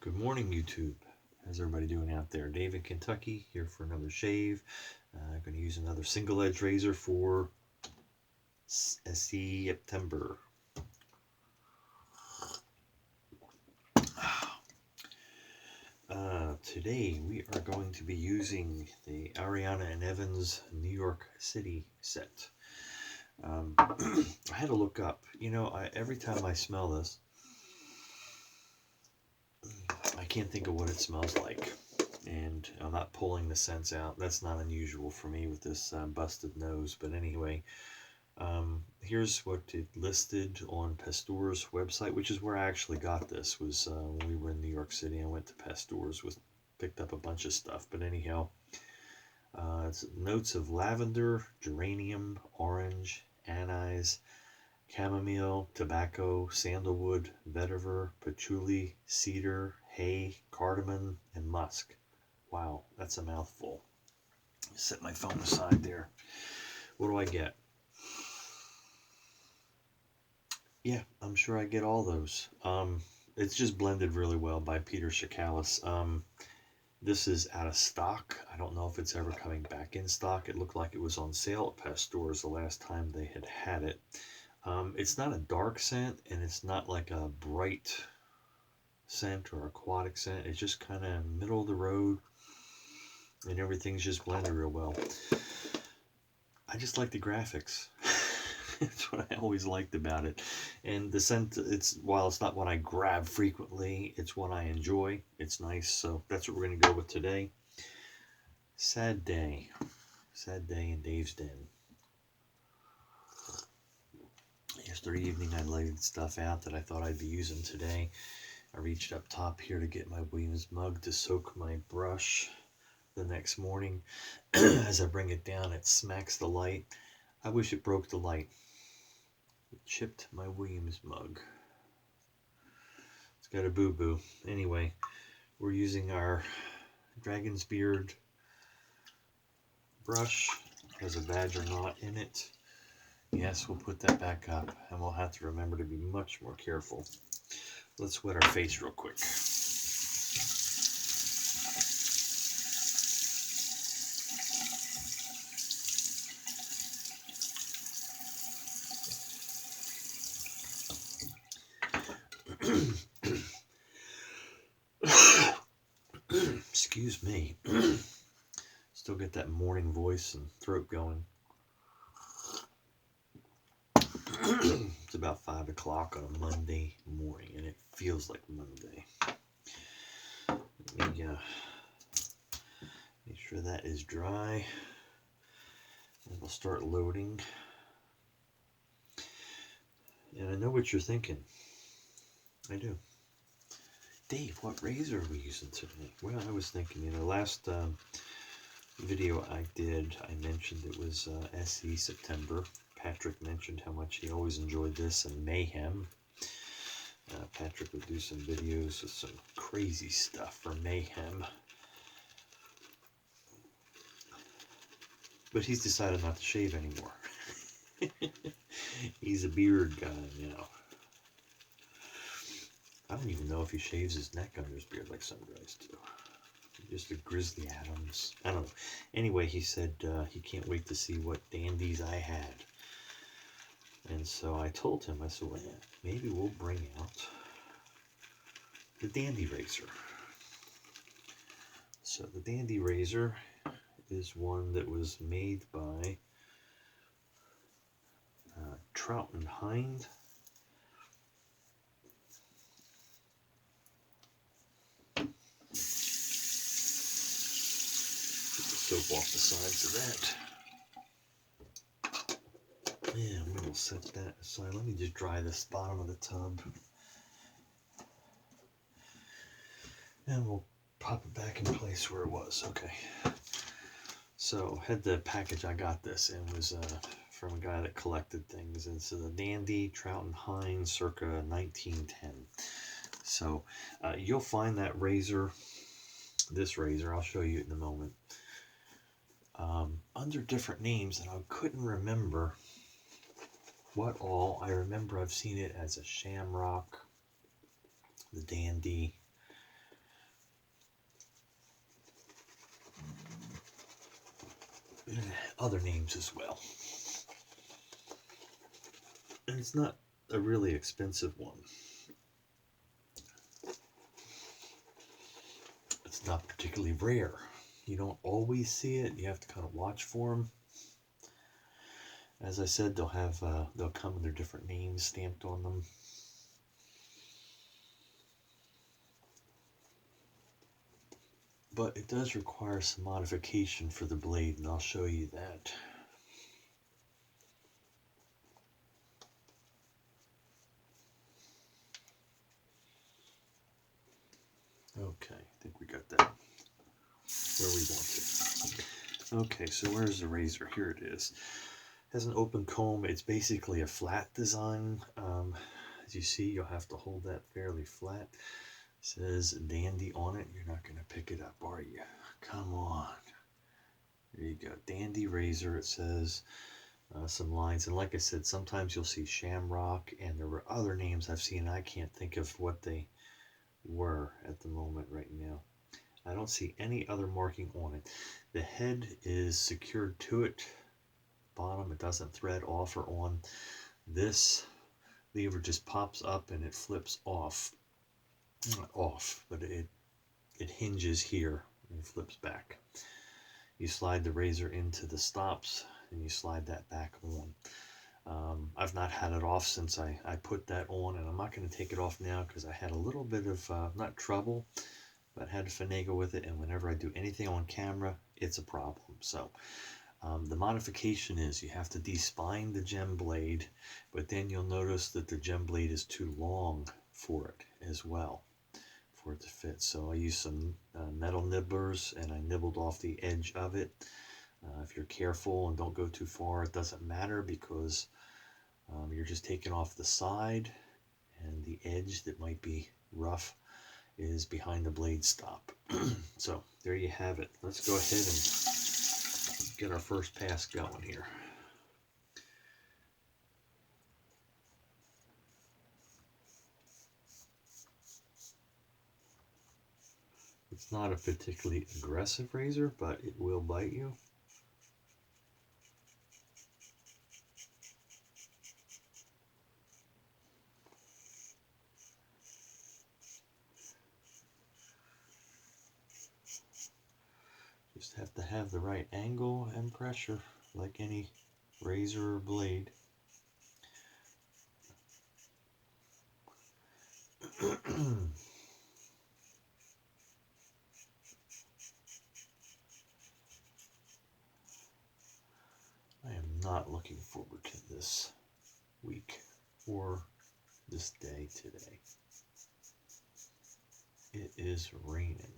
Good morning, YouTube. How's everybody doing out there? Dave in Kentucky here for another shave. I'm going to use another single edge razor for September. Today we are going to be using the Ariana and Evans New York City set. I had to look up, every time I smell this, I can't think of what it smells like, and I'm not pulling the scents out. That's not unusual for me with this busted nose, but anyway, here's what it listed on Pasteur's website, which is where I actually got this. Was when we were in New York City. I went to Pasteur's, picked up a bunch of stuff, but anyhow, it's notes of lavender, geranium, orange, anise, chamomile, tobacco, sandalwood, vetiver, patchouli, cedar, hay, cardamom, and musk. Wow, that's a mouthful. Set my phone aside there. What do I get? Yeah, I'm sure I get all those. It's just blended really well by Peter Chikalis. This is out of stock. I don't know if it's ever coming back in stock. It looked like it was on sale at Pasteur's the last time they had it. It's not a dark scent, and it's not like a bright scent or aquatic scent. It's just kind of middle of the road, and everything's just blended real well. I just like the graphics. That's what I always liked about it. And the scent, while it's not one I grab frequently, it's one I enjoy. It's nice, so that's what we're going to go with today. Sad day. Sad day in Dave's den. Yesterday evening I laid stuff out that I thought I'd be using today. I reached up top here to get my Williams mug to soak my brush. The next morning, as I bring it down, it smacks the light. I wish it broke the light. It chipped my Williams mug. It's got a boo-boo. Anyway, we're using our Dragonsbeard brush. It has a badger knot in it. Yes, we'll put that back up, and we'll have to remember to be much more careful. Let's wet our face real quick. Excuse me. Still get that morning voice and throat going. It's about 5 o'clock on a Monday morning, and it feels like Monday. Let me make sure that is dry, and we'll start loading. And I know what you're thinking. I do. Dave, what razor are we using today? Well, I was thinking, last video I did, I mentioned it was SE September. Patrick mentioned how much he always enjoyed this and Mayhem. Patrick would do some videos with some crazy stuff for Mayhem. But he's decided not to shave anymore. He's a beard guy now. I don't even know if he shaves his neck under his beard like some guys do. Just a Grizzly Adams. I don't know. Anyway, he said he can't wait to see what dandies I had. And so I told him, I said, well, maybe we'll bring out the Dandy Razor. So the Dandy Razor is one that was made by Trout and Hind. Soap off the sides of that. Yeah, we'll set that aside. Let me just dry this bottom of the tub. And we'll pop it back in place where it was. Okay. So, had the package, I got this, and was from a guy that collected things. And it's the Dandy Trout and Hind circa 1910. So, you'll find that razor, this razor, I'll show you in a moment, under different names, and I couldn't remember what all. I remember I've seen it as a Shamrock, the Dandy, other names as well. And it's not a really expensive one. It's not particularly rare. You don't always see it. You have to kind of watch for them. As I said, they'll come with their different names stamped on them. But it does require some modification for the blade, and I'll show you that. Okay, I think we got that where we want it. Okay, so where's the razor? Here it is. It has an open comb. It's basically a flat design. As you see, you'll have to hold that fairly flat. It says Dandy on it. You're not going to pick it up, are you? Come on. There you go. Dandy razor, it says. Some lines. And like I said, sometimes you'll see Shamrock, and there were other names I've seen. I can't think of what they were at the moment right now. I don't see any other marking on it. The head is secured to it. Bottom, it doesn't thread off or on. This lever just pops up and it flips off. Not off, but it hinges here and flips back. You slide the razor into the stops and you slide that back on. I've not had it off since I put that on, and I'm not going to take it off now because I had a little bit of, not trouble, but had to finagle with it, and whenever I do anything on camera, it's a problem. So the modification is you have to de-spine the gem blade, but then you'll notice that the gem blade is too long for it as well, for it to fit. So I used some metal nibblers, and I nibbled off the edge of it. If you're careful and don't go too far, it doesn't matter, because you're just taking off the side, and the edge that might be rough is behind the blade stop. So there you have it. Let's go ahead and get our first pass going here. It's not a particularly aggressive razor, but it will bite you. Just have to have the right angle and pressure, like any razor or blade. I am not looking forward to this week or this day today. It is raining,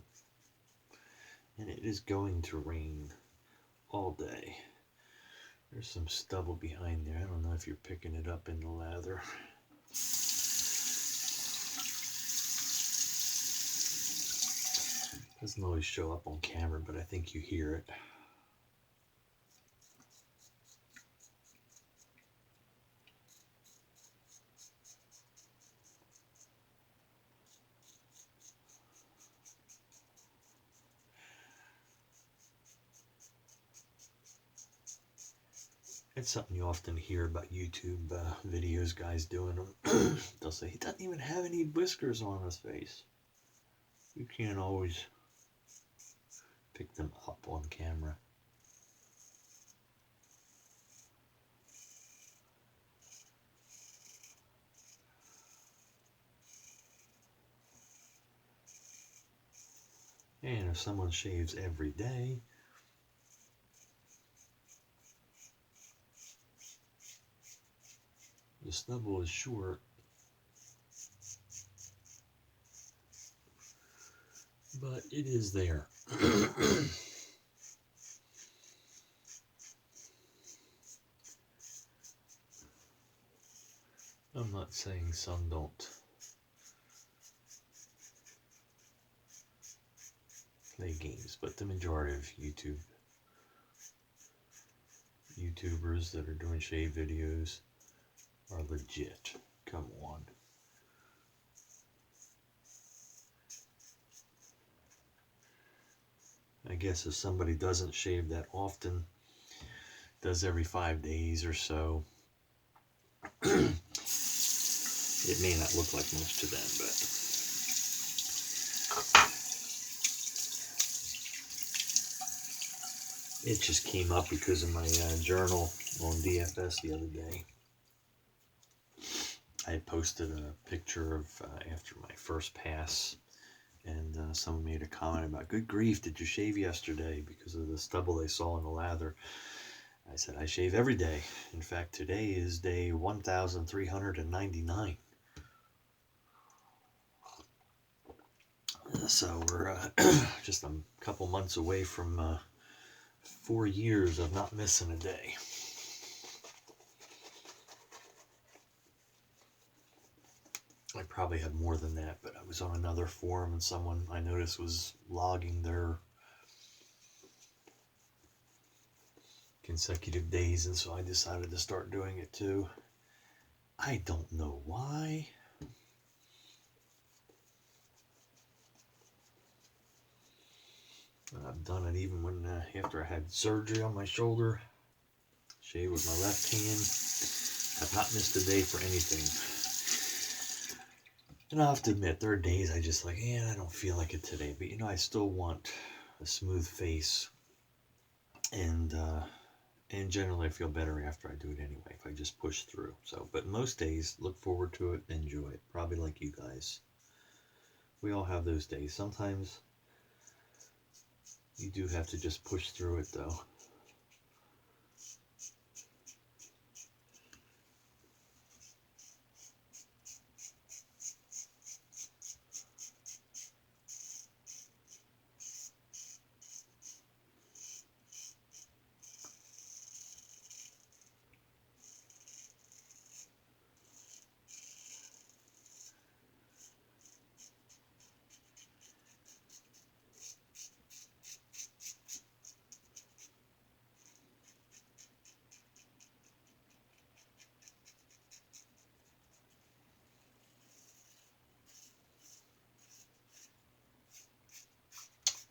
and it is going to rain all day. There's some stubble behind there. I don't know if you're picking it up in the lather. Doesn't always show up on camera, but I think you hear it. It's something you often hear about YouTube videos, guys doing them. They'll say, he doesn't even have any whiskers on his face. You can't always pick them up on camera. And if someone shaves every day, the stubble is short, but it is there. I'm not saying some don't play games, but the majority of YouTubers that are doing shave videos are legit. Come on. I guess if somebody doesn't shave that often, does every 5 days or so. It may not look like much to them, but it just came up because of my journal on DFS the other day. I posted a picture of after my first pass, and someone made a comment about, good grief, did you shave yesterday because of the stubble they saw in the lather? I said, I shave every day. In fact, today is day 1,399. So we're just a couple months away from 4 years of not missing a day. I probably had more than that, but I was on another forum and someone I noticed was logging their consecutive days, and so I decided to start doing it too. I don't know why. I've done it even when after I had surgery on my shoulder. Shave with my left hand. I've not missed a day for anything. And I'll have to admit, there are days I just like, I don't feel like it today. But I still want a smooth face. And generally I feel better after I do it anyway, if I just push through. So, but most days, look forward to it, enjoy it. Probably like you guys. We all have those days. Sometimes you do have to just push through it, though.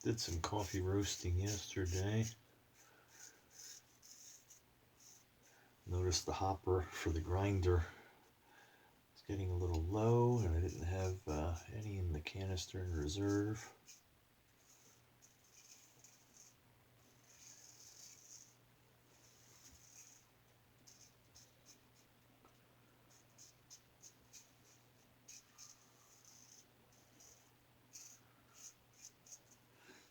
Did some coffee roasting yesterday. Noticed the hopper for the grinder is getting a little low, and I didn't have any in the canister in reserve.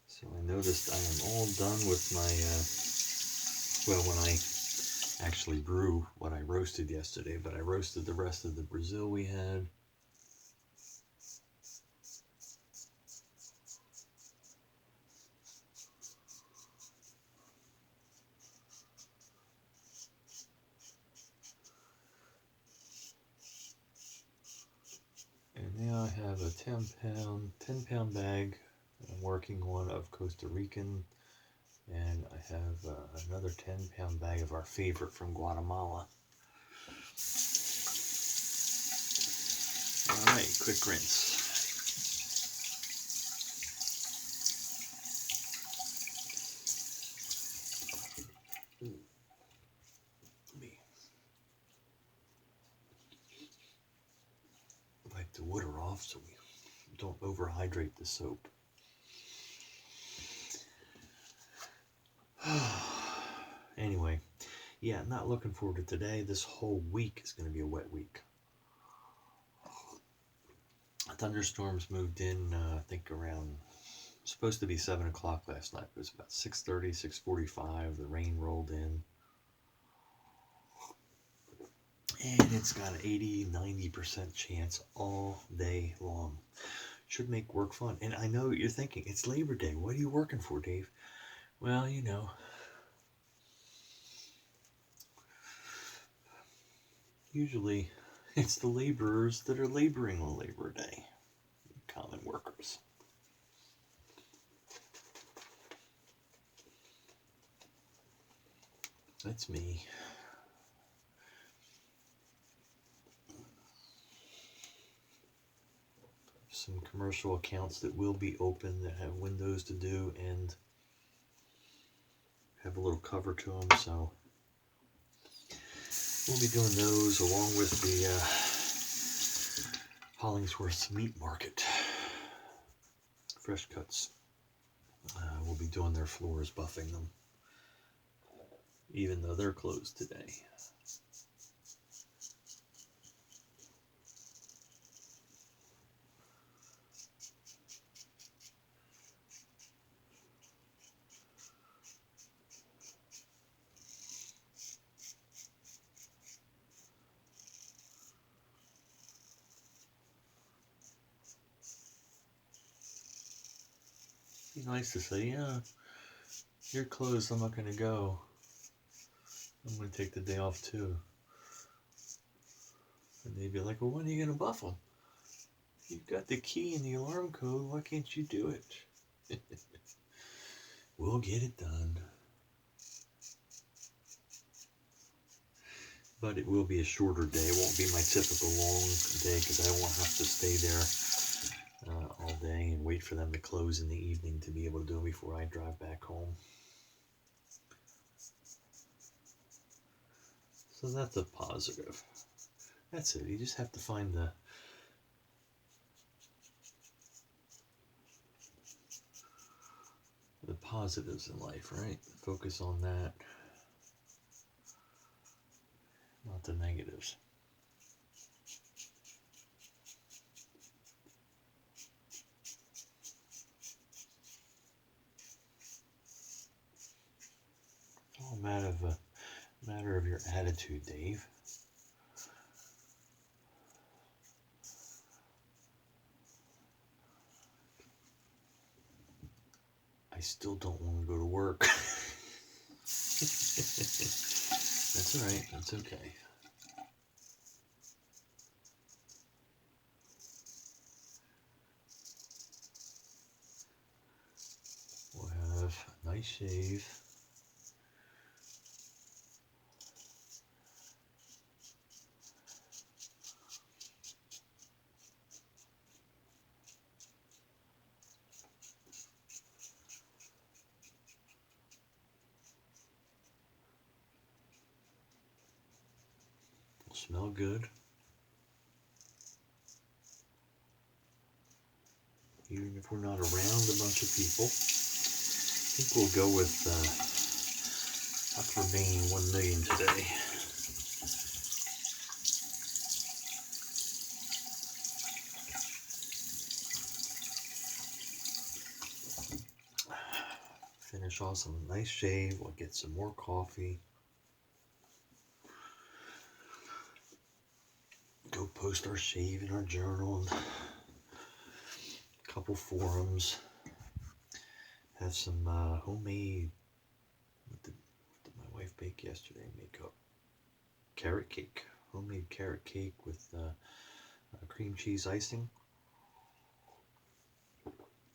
So I noticed I am all done with my, when I actually brew what I roasted yesterday, but I roasted the rest of the Brazil we had. And now I have a 10 pound bag I'm working on of Costa Rican, and I have another 10-pound bag of our favorite from Guatemala. All right, quick rinse. Let me wipe the water off so we don't overhydrate the soap. Anyway, yeah, not looking forward to today. This whole week is going to be a wet week. Thunderstorms moved in, I think around, supposed to be 7 o'clock last night, but it was about 6:30, 6:45. The rain rolled in. And it's got an 80-90% chance all day long. Should make work fun. And I know you're thinking, it's Labor Day. What are you working for, Dave? Well, usually it's the laborers that are laboring on Labor Day. Common workers. That's me. Some commercial accounts that will be open that have windows to do and have a little cover to them, so We'll be doing those along with the Hollingsworth's Meat Market. Fresh Cuts. We'll be doing their floors, buffing them, even though they're closed today. Be nice to say, yeah, you're closed, I'm not going to go. I'm going to take the day off too. And they'd be like, well, when are you going to buff them? You've got the key and the alarm code, why can't you do it? We'll get it done. But it will be a shorter day. It won't be my typical long day because I won't have to stay there all day and wait for them to close in the evening to be able to do it before I drive back home. So that's a positive. That's it. You just have to find the positives in life, right? Focus on that, not the negatives. All matter of your attitude, Dave. I still don't want to go to work. That's all right. That's okay. We'll have a nice shave. Will smell good. Even if we're not around a bunch of people. I think we'll go with Huck Remain 1 million today. Finish off some nice shave. We'll get some more coffee. Go post our shave in our journal. A couple forums. Have some homemade. What did my wife bake yesterday? Make a carrot cake. Homemade carrot cake with cream cheese icing.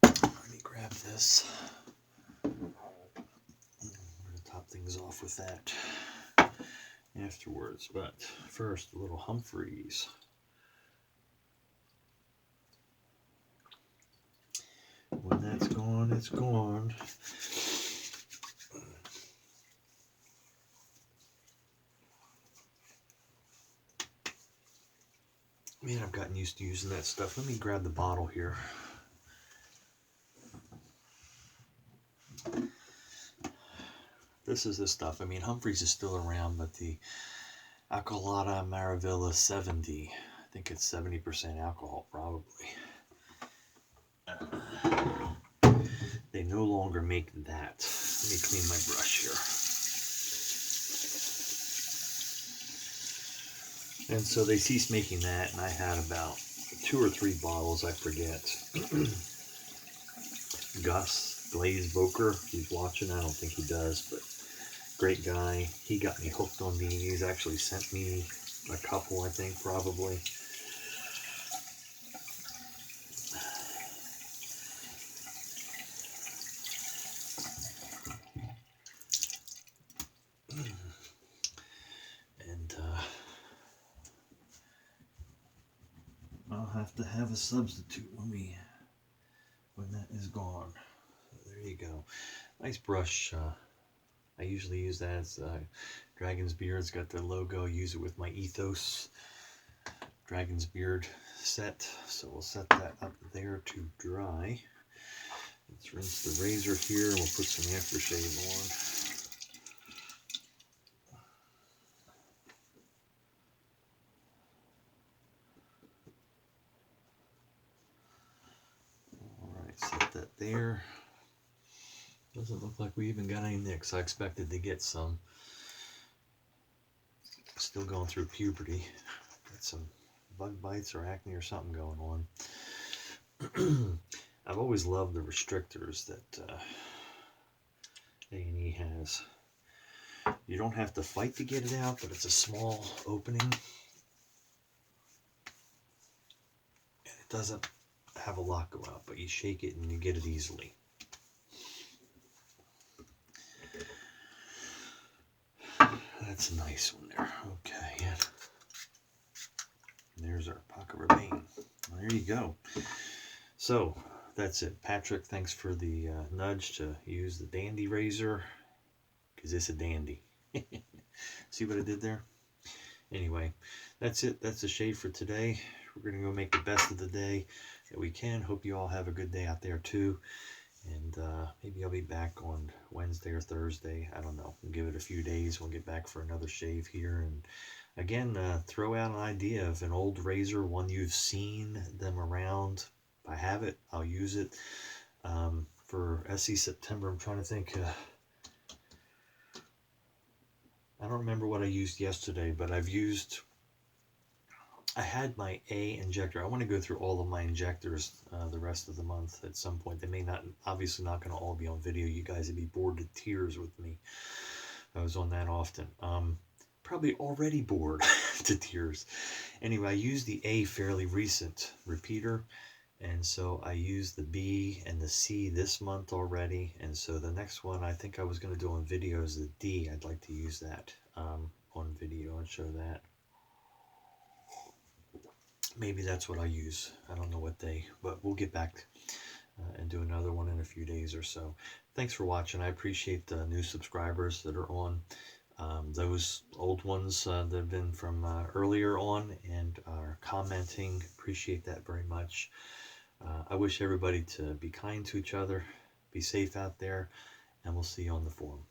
Let me grab this. I'm going to top things off with that afterwards. But first, a little Humphreys. When that's gone, it's gone. Man, I've gotten used to using that stuff. Let me grab the bottle here. This is the stuff. I mean, Humphreys is still around, but the Alcolata Maravilla 70, I think it's 70% alcohol, probably. They no longer make that. Let me clean my brush here. And so they ceased making that, and I had about 2 or 3 bottles, I forget. Gus Glaze-Boker, if he's watching, I don't think he does, but great guy. He got me hooked on these. He's actually sent me a couple, I think, probably. I'll have to have a substitute when that is gone. So there you go. Nice brush I usually use that as Dragonsbeard's got the logo. I use it with my Ethos Dragonsbeard set. So we'll set that up there to dry. Let's rinse the razor here and we'll put some aftershave on. Alright, set that there. Doesn't look like we even got any nicks. I expected to get some. Still going through puberty. Got some bug bites or acne or something going on. I've always loved the restrictors that A&E has. You don't have to fight to get it out, but it's a small opening. And it doesn't have a lot go out, but you shake it and you get it easily. That's a nice one there. Okay. And there's our pocket remain. There you go. So that's it. Patrick, thanks for the nudge to use the dandy razor, because it's a dandy. See what I did there? Anyway, that's it. That's the shave for today. We're going to go make the best of the day that we can. Hope you all have a good day out there too. And maybe I'll be back on Wednesday or Thursday. I don't know. We'll give it a few days. We'll get back for another shave here. And again, throw out an idea of an old razor, one you've seen them around. If I have it, I'll use it. For SE September, I'm trying to think. I don't remember what I used yesterday, but I had my A injector. I want to go through all of my injectors the rest of the month at some point. They may not, obviously not going to all be on video. You guys would be bored to tears with me. I was on that often. Probably already bored to tears. Anyway, I used the A fairly recent repeater. And so I used the B and the C this month already. And so the next one I think I was going to do on video is the D. I'd like to use that on video and show that. Maybe that's what I use. I don't know what day, but we'll get back and do another one in a few days or so. Thanks for watching. I appreciate the new subscribers that are on. Those old ones that have been from earlier on and are commenting. Appreciate that very much. I wish everybody to be kind to each other, be safe out there, and we'll see you on the forum.